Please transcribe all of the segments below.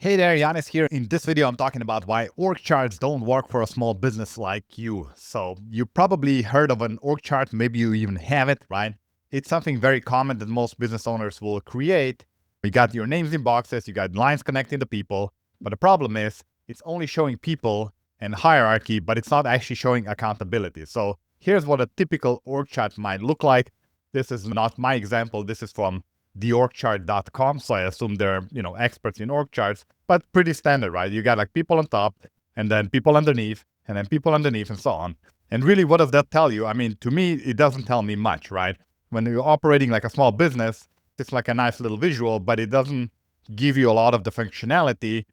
Hey there, Yanis here. In this video, I'm talking about why org charts don't work for a small business like you. So you probably heard of an org chart, maybe you even have it, right? It's something very common that most business owners will create. You got your names in boxes, you got lines connecting the people, but the problem is it's only showing people and hierarchy, but it's not actually showing accountability. So here's what a typical org chart might look like. This is not my example. This is from theorgchart.com. So I assume they're, experts in org charts, but pretty standard, right? You got like people on top and then people underneath and then people underneath and so on. And really, what does that tell you? I mean, to me, it doesn't tell me much, right? When you're operating like a small business, it's like a nice little visual, but it doesn't give you a lot of the functionality.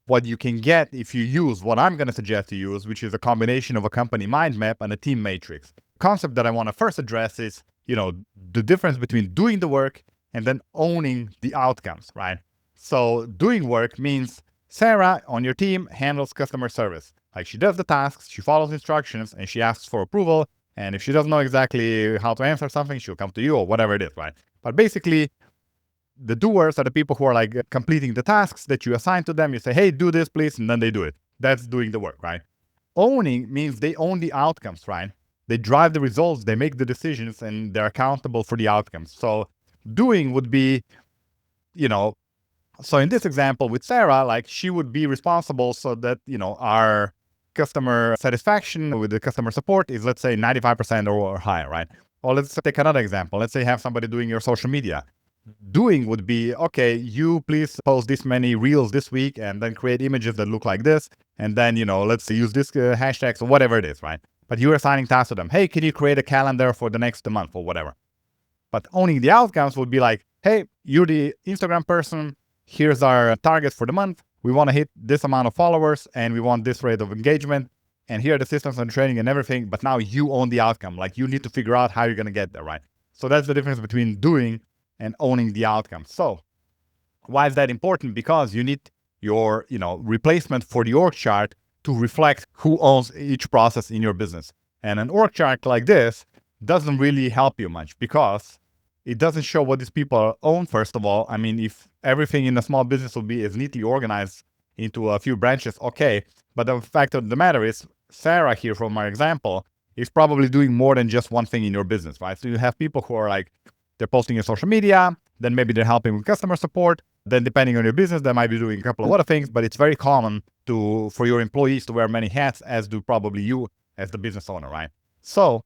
What you can get if you use what I'm going to suggest you use, which is a combination of a company mind map and a team matrix. The concept that I want to first address is, the difference between doing the work and then owning the outcomes, right? So doing work means Sarah on your team handles customer service. Like she does the tasks, she follows instructions, and she asks for approval. And if she doesn't know exactly how to answer something, she'll come to you or whatever it is, right? But basically, the doers are the people who are like completing the tasks that you assign to them. You say, hey, do this, please, and then they do it. That's doing the work, right? Owning means they own the outcomes, right? They drive the results, they make the decisions, and they're accountable for the outcomes. So doing would be, you know, so in this example with Sarah, like she would be responsible so that, our customer satisfaction with the customer support is, let's say, 95% or higher, right? Or let's take another example. Let's say you have somebody doing your social media. Doing would be, okay, you please post this many reels this week and then create images that look like this. And then, let's use this hashtags or whatever it is, right? But you're assigning tasks to them. Hey, can you create a calendar for the next month or whatever? But owning the outcomes would be like, hey, you're the Instagram person. Here's our target for the month. We want to hit this amount of followers and we want this rate of engagement. And here are the systems and training and everything. But now you own the outcome. Like you need to figure out how you're going to get there, right? So that's the difference between doing and owning the outcome. So why is that important? Because you need your, replacement for the org chart to reflect who owns each process in your business. And an org chart like this doesn't really help you much because it doesn't show what these people own, first of all. I mean, if everything in a small business will be as neatly organized into a few branches, okay. But the fact of the matter is, Sarah here from our example is probably doing more than just one thing in your business, right? So you have people who are like, they're posting in social media, then maybe they're helping with customer support. Then depending on your business, they might be doing a couple of other things, but it's very common for your employees to wear many hats, as do probably you as the business owner, right? So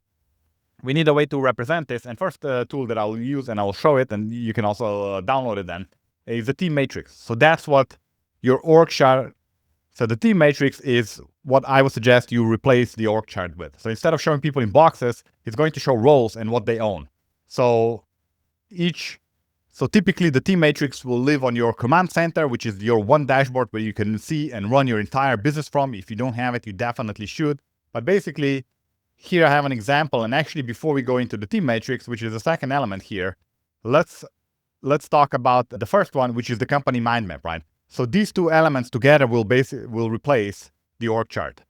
we need a way to represent this. And first tool that I'll use, and I'll show it, and you can also download it then, is the team matrix. So that's what your org chart, so the team matrix is what I would suggest you replace the org chart with. So instead of showing people in boxes, it's going to show roles and what they own. So typically the team matrix will live on your command center, which is your one dashboard where you can see and run your entire business from. If you don't have it, you definitely should. But basically, here I have an example. And actually, before we go into the team matrix, which is the second element here, let's talk about the first one, which is the company mind map, right? So these two elements together will replace the org chart.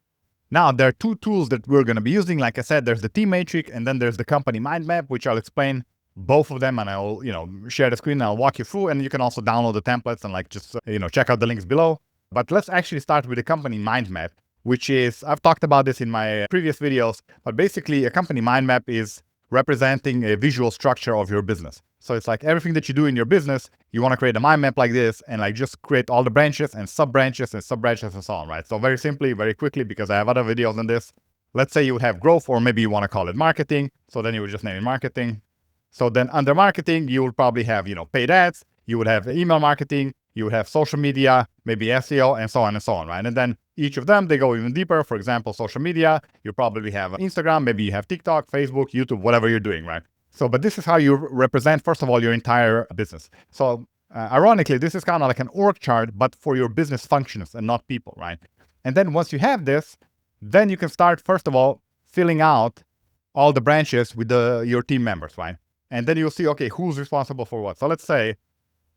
Now, there are two tools that we're going to be using. Like I said, there's the team matrix and then there's the company mind map, which I'll explain both of them, and I'll, share the screen and I'll walk you through, and you can also download the templates and just, check out the links below. But let's actually start with the company mind map, which is, I've talked about this in my previous videos, but basically a company mind map is representing a visual structure of your business. So it's like everything that you do in your business, you want to create a mind map like this and just create all the branches and sub-branches and sub-branches and so on, right? So very simply, very quickly, because I have other videos on this, let's say you would have growth, or maybe you want to call it marketing. So then you would just name it marketing. So then under marketing, you would probably have, paid ads, you would have email marketing, you would have social media, maybe SEO, and so on, right? And then each of them, they go even deeper. For example, social media, you probably have Instagram, maybe you have TikTok, Facebook, YouTube, whatever you're doing, right? So, but this is how you represent, first of all, your entire business. So ironically, this is kind of like an org chart, but for your business functions and not people, right? And then once you have this, then you can start, first of all, filling out all the branches with your team members, right? And then you'll see, okay, who's responsible for what. So let's say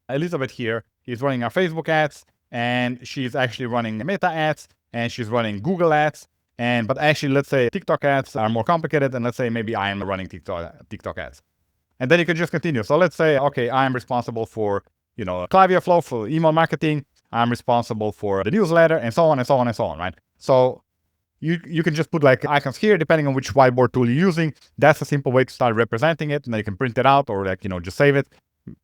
Elizabeth here is running our Facebook ads, and she's actually running Meta ads, and she's running Google ads. But actually, let's say TikTok ads are more complicated, and let's say maybe I am running TikTok ads. And then you can just continue. So let's say, okay, I am responsible for, Klaviyo Flow for email marketing, I'm responsible for the newsletter, and so on and so on and so on, right? So you can just put like icons here, depending on which whiteboard tool you're using. That's a simple way to start representing it, and then you can print it out or like, just save it,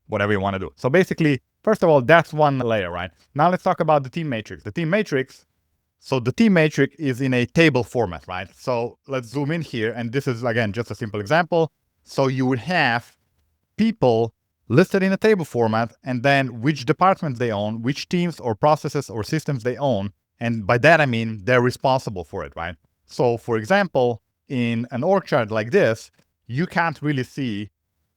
whatever you want to do. So basically, first of all, that's one layer, right? Now let's talk about the team matrix. The team matrix, so the team matrix is in a table format, right? So let's zoom in here, and this is, again, just a simple example. So you would have people listed in a table format, and then which departments they own, which teams or processes or systems they own. And by that, I mean they're responsible for it, right? So for example, in an org chart like this, you can't really see.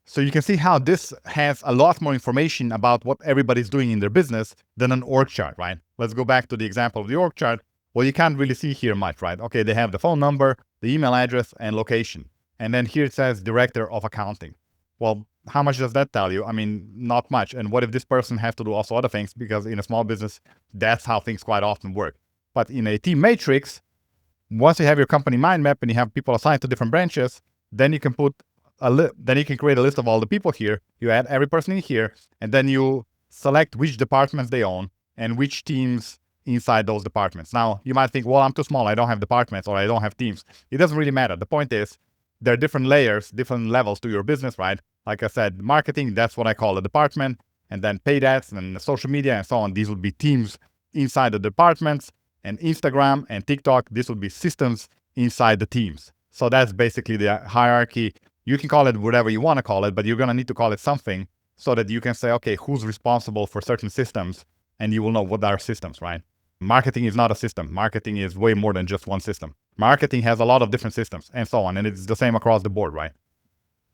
So you can see how this has a lot more information about what everybody's doing in their business than an org chart, right? Let's go back to the example of the org chart. Well, you can't really see here much, right? Okay, they have the phone number, the email address, and location. And then here it says director of accounting. Well, how much does that tell you? I mean, not much. And what if this person has to do also other things? Because in a small business, that's how things quite often work. But in a team matrix, once you have your company mind map and you have people assigned to different branches, then you can put then you can create a list of all the people here. You add every person in here, and then you select which departments they own and which teams inside those departments. Now, you might think, well, I'm too small. I don't have departments or I don't have teams. It doesn't really matter. The point is, there are different layers, different levels to your business, right? Like I said, marketing, that's what I call a department. And then paid ads and social media and so on. These would be teams inside the departments. And Instagram and TikTok, this would be systems inside the teams. So that's basically the hierarchy. You can call it whatever you want to call it, but you're going to need to call it something so that you can say, okay, who's responsible for certain systems? And you will know what are systems, right? Marketing is not a system. Marketing is way more than just one system. Marketing has a lot of different systems and so on. And it's the same across the board, right?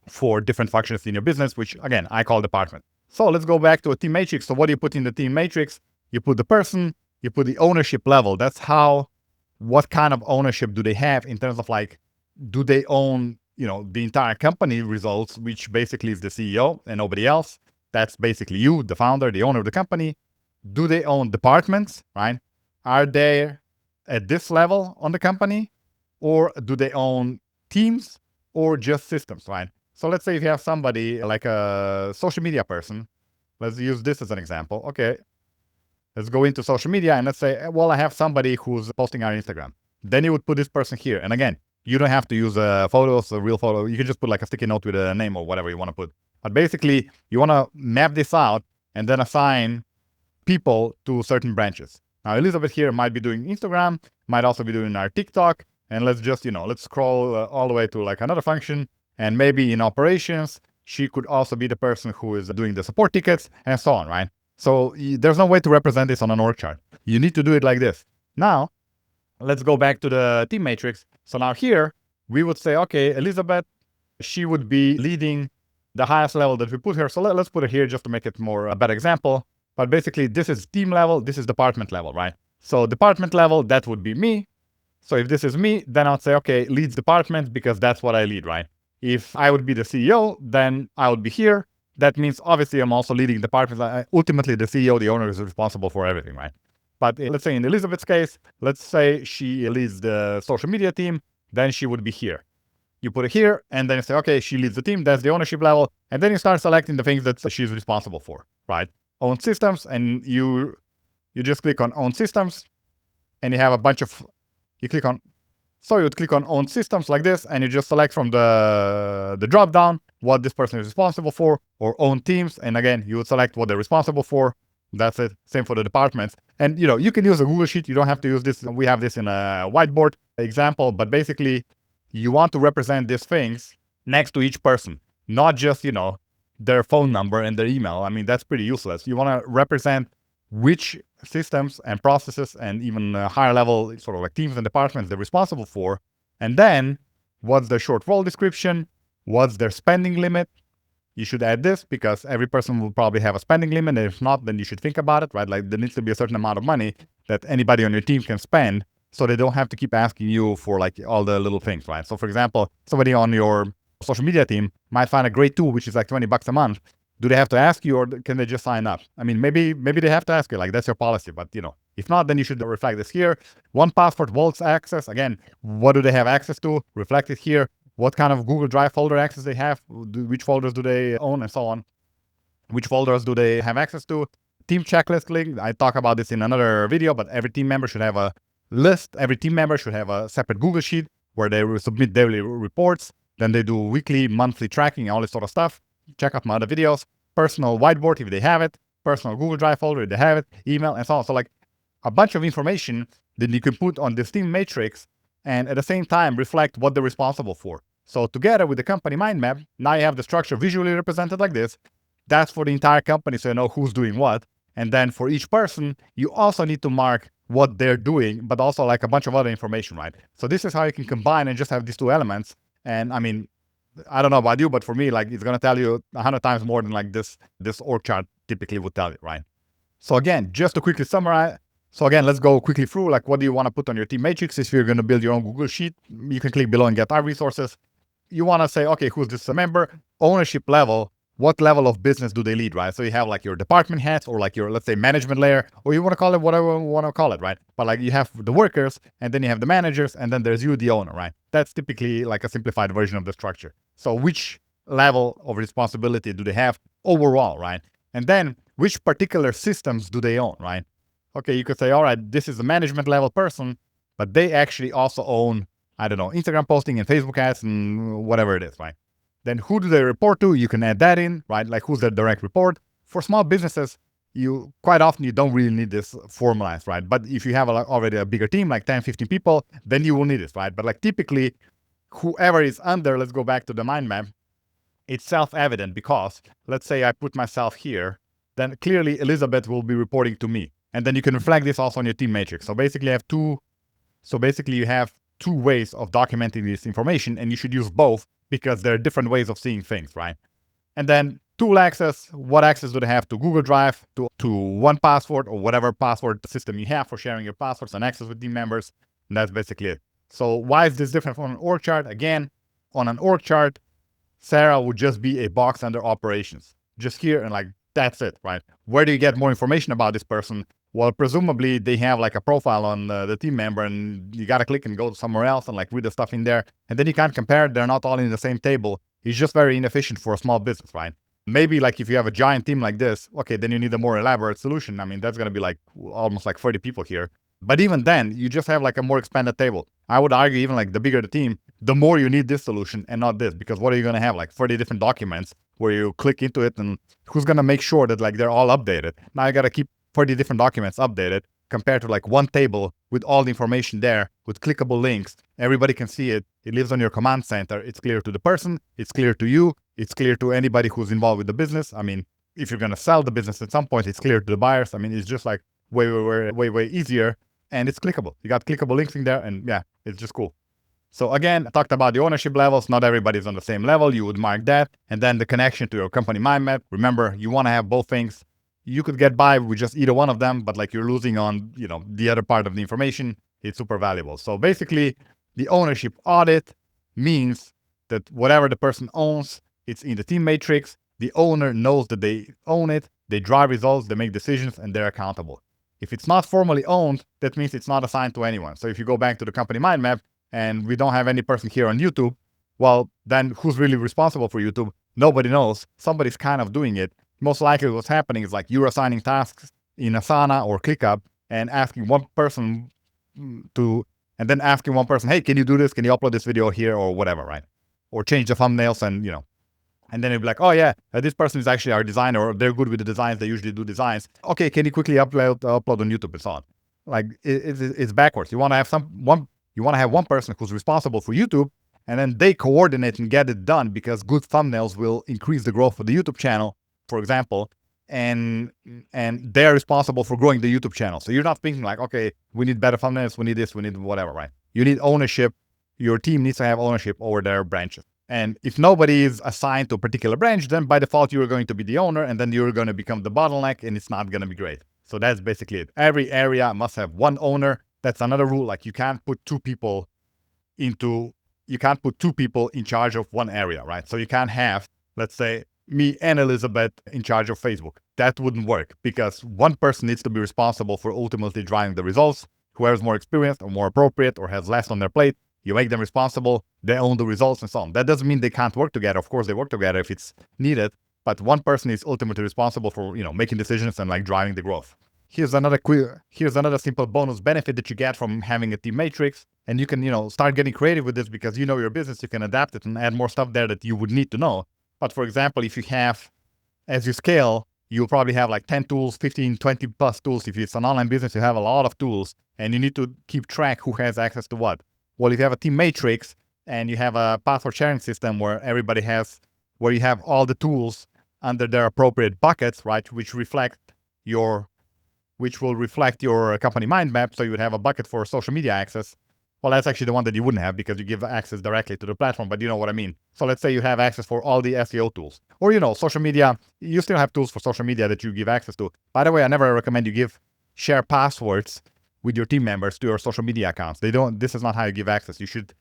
For different functions in your business, which again, I call department. So let's go back to a team matrix. So what do you put in the team matrix? You put the person, you put the ownership level. That's what kind of ownership do they have in terms of like, do they own, the entire company results, which basically is the CEO and nobody else. That's basically you, the founder, the owner of the company. Do they own departments, right? Are they at this level on the company, or do they own teams or just systems, right? So let's say if you have somebody like a social media person, let's use this as an example. Okay, let's go into social media and let's say, well, I have somebody who's posting on Instagram. Then you would put this person here. And again, you don't have to use photos, a real photo. You can just put like a sticky note with a name or whatever you want to put. But basically, you want to map this out and then assign people to certain branches. Now, Elizabeth here might be doing Instagram, might also be doing our TikTok. And let's just, let's scroll all the way to like another function. And maybe in operations, she could also be the person who is doing the support tickets and so on, right? So there's no way to represent this on an org chart. You need to do it like this. Now, let's go back to the team matrix. So now here, we would say, okay, Elizabeth, she would be leading the highest level that we put her. So let's put it here just to make it more a better example. But basically, this is team level, this is department level, right? So department level, that would be me. So if this is me, then I'd say, okay, leads department because that's what I lead, right? If I would be the CEO, then I would be here. That means obviously I'm also leading departments. Ultimately, the CEO, the owner, is responsible for everything, right? But let's say in Elizabeth's case, let's say she leads the social media team, then she would be here. You put it here, and then you say, okay, she leads the team, that's the ownership level, and then you start selecting the things that she's responsible for, right? Own systems, and you just click on own systems, and you have a bunch of, you would click on own systems like this, and you just select from the drop down what this person is responsible for, or own teams, and again, you would select what they're responsible for. That's it. Same for the departments. And you can use a Google Sheet. You don't have to use this. We have this in a whiteboard example, but basically you want to represent these things next to each person, not just, their phone number and their email. I mean, that's pretty useless. You want to represent which systems and processes and even higher level sort of like teams and departments they're responsible for. And then what's their short role description? What's their spending limit? You should add this because every person will probably have a spending limit. And if not, then you should think about it, right? Like there needs to be a certain amount of money that anybody on your team can spend so they don't have to keep asking you for like all the little things, right? So for example, somebody on your social media team might find a great tool, which is like $20 a month. Do they have to ask you or can they just sign up? I mean, maybe they have to ask you, like that's your policy, but if not, then you should reflect this here. 1Password Vault's access, again, what do they have access to? Reflect it here. What kind of Google Drive folder access they have, which folders do they own, and so on. Which folders do they have access to? team checklist link. I talk about this in another video, but every team member should have a list. Every team member should have a separate Google Sheet where they will submit daily reports. Then they do weekly, monthly tracking, all this sort of stuff. Check out my other videos. Personal whiteboard if they have it. Personal Google Drive folder if they have it. Email and so on. So like a bunch of information that you can put on this team matrix and at the same time reflect what they're responsible for. So together with the company mind map, now you have the structure visually represented like this. That's for the entire company, so you know who's doing what. And then for each person, you also need to mark what they're doing, but also like a bunch of other information, right? So this is how you can combine and just have these two elements. And I mean, I don't know about you, but for me, like it's gonna tell you 100 times more than like this org chart typically would tell you, right? So again, just to quickly summarize. So again, let's go quickly through like what do you want to put on your team matrix. If you're gonna build your own Google Sheet, you can click below and get our resources. You want to say, okay, who's this member? Ownership level. What level of business do they lead, right? So you have like your department heads or like your, let's say, management layer, or you want to call it whatever you want to call it, right? But like you have the workers and then you have the managers and then there's you, the owner, right? That's typically like a simplified version of the structure. So which level of responsibility do they have overall, right? And then which particular systems do they own, right? Okay, you could say, all right, this is a management level person, but they actually also own, I don't know, Instagram posting and Facebook ads and whatever it is, right? Then who do they report to? You can add that in, right? Like who's their direct report. For small businesses, you quite often you don't really need this formalized, right? But if you have already a bigger team, like 10, 15 people, then you will need it, right? But like typically, whoever is under, let's go back to the mind map, it's self-evident because let's say I put myself here, then clearly Elizabeth will be reporting to me. And then you can reflect this also on your team matrix. So basically you have two ways of documenting this information and you should use both because there are different ways of seeing things, right? And then tool access, what access do they have to Google Drive, to 1Password or whatever password system you have for sharing your passwords and access with team members. And that's basically it. So why is this different from an org chart? Again, on an org chart, Sarah would just be a box under operations. Just here and like, that's it, right? Where do you get more information about this person? Well, presumably they have like a profile on the team member and you got to click and go somewhere else and like read the stuff in there. And then you can't compare. They're not all in the same table. It's just very inefficient for a small business, right? Maybe like if you have a giant team like this, okay, then you need a more elaborate solution. I mean, that's going to be like almost like 30 people here. But even then, you just have like a more expanded table. I would argue even like the bigger the team, the more you need this solution and not this. Because what are you going to have? Like 30 different documents where you click into it and who's going to make sure that like they're all updated? Now you got to keep 30 different documents updated compared to like one table with all the information there with clickable links. Everybody can see it. It lives on your command center. It's clear to the person. It's clear to you. It's clear to anybody who's involved with the business. I mean, if you're going to sell the business at some point, it's clear to the buyers. I mean, it's just like way easier and it's clickable. You got clickable links in there and yeah, it's just cool. So again, I talked about the ownership levels. Not everybody's on the same level. You would mark that. And then the connection to your company mind map. Remember, you want to have both things. You could get by with just either one of them, but like you're losing on, the other part of the information. It's super valuable. So basically, the ownership audit means that whatever the person owns, it's in the team matrix. The owner knows that they own it. They drive results, they make decisions, and they're accountable. If it's not formally owned, that means it's not assigned to anyone. So if you go back to the company mind map and we don't have any person here on YouTube, well, then who's really responsible for YouTube? Nobody knows. Somebody's kind of doing it. Most likely what's happening is like you're assigning tasks in Asana or ClickUp and asking one person and then asking one person, hey, can you do this? Can you upload this video here or whatever, right? Or change the thumbnails and then it'd be like, oh yeah, this person is actually our designer or they're good with the designs. They usually do designs. Okay, can you quickly upload on YouTube and so on? Like it's backwards. You want to have one person who's responsible for YouTube and then they coordinate and get it done because good thumbnails will increase the growth of the YouTube channel, for example, and they're responsible for growing the YouTube channel. So you're not thinking like, okay, we need better thumbnails, we need this, we need whatever, right? You need ownership. Your team needs to have ownership over their branches. And if nobody is assigned to a particular branch, then by default, you're going to be the owner and then you're going to become the bottleneck and it's not going to be great. So that's basically it. Every area must have one owner. That's another rule. Like you can't put two people in charge of one area, right? So you can't have, let's say, me and Elizabeth in charge of Facebook. That wouldn't work because one person needs to be responsible for ultimately driving the results. Whoever's more experienced or more appropriate or has less on their plate, you make them responsible, they own the results and so on. That doesn't mean they can't work together. Of course, they work together if it's needed, but one person is ultimately responsible for, making decisions and like driving the growth. Here's another simple bonus benefit that you get from having a team matrix. And you can, start getting creative with this because you know your business, you can adapt it and add more stuff there that you would need to know. But for example, if you have, as you scale, you'll probably have like 10 tools, 15, 20 plus tools. If it's an online business, you have a lot of tools and you need to keep track who has access to what. Well, if you have a team matrix and you have a password sharing system where where you have all the tools under their appropriate buckets, right, which will reflect your company mind map. So you would have a bucket for social media access. Well, that's actually the one that you wouldn't have because you give access directly to the platform, but you know what I mean. So let's say you have access for all the SEO tools, or, social media, you still have tools for social media that you give access to. By the way, I never recommend you share passwords with your team members to your social media accounts. This is not how you give access. You should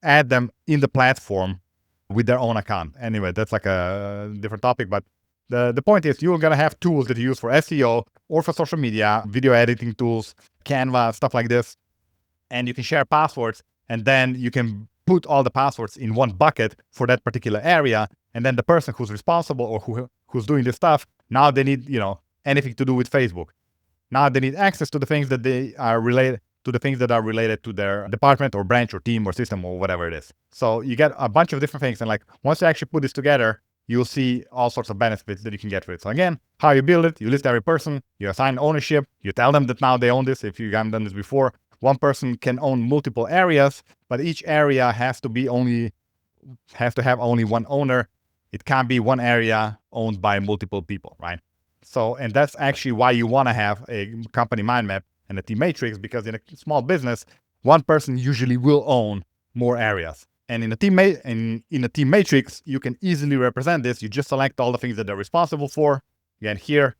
add them in the platform with their own account. Anyway, that's like a different topic, but the point is you're going to have tools that you use for SEO or for social media, video editing tools, Canva, stuff like this. And you can share passwords, and then you can put all the passwords in one bucket for that particular area. And then the person who's responsible or who's doing this stuff, now they need, anything to do with Facebook. Now they need access to the things that are related to their department or branch or team or system or whatever it is. So you get a bunch of different things. And like once you actually put this together, you'll see all sorts of benefits that you can get with it. So again, how you build it, you list every person, you assign ownership, you tell them that now they own this if you haven't done this before. One person can own multiple areas, but each area has to have only one owner. It can't be one area owned by multiple people, right? So, and that's actually why you want to have a company mind map and a team matrix, because in a small business, one person usually will own more areas. And in a team matrix, you can easily represent this. You just select all the things that they're responsible for. Again, here,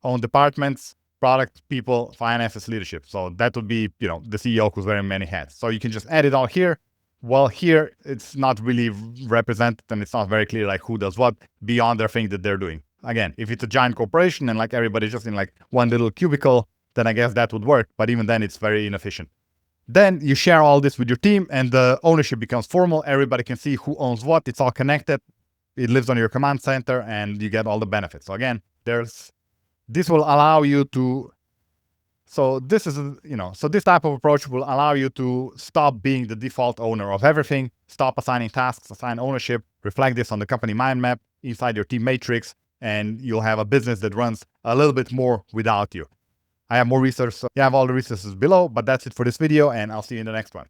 own departments, product, people, finances, leadership. So that would be, the CEO who's wearing many hats. So you can just add it all here. Well, here, it's not really represented and it's not very clear like who does what beyond their thing that they're doing. Again, if it's a giant corporation and like everybody's just in like one little cubicle, then I guess that would work. But even then, it's very inefficient. Then you share all this with your team and the ownership becomes formal. Everybody can see who owns what. It's all connected. It lives on your command center and you get all the benefits. So again, this will allow you to, this type of approach will allow you to stop being the default owner of everything, stop assigning tasks, assign ownership, reflect this on the company mind map inside your team matrix, and you'll have a business that runs a little bit more without you. I have more resources. So you have all the resources below, but that's it for this video, and I'll see you in the next one.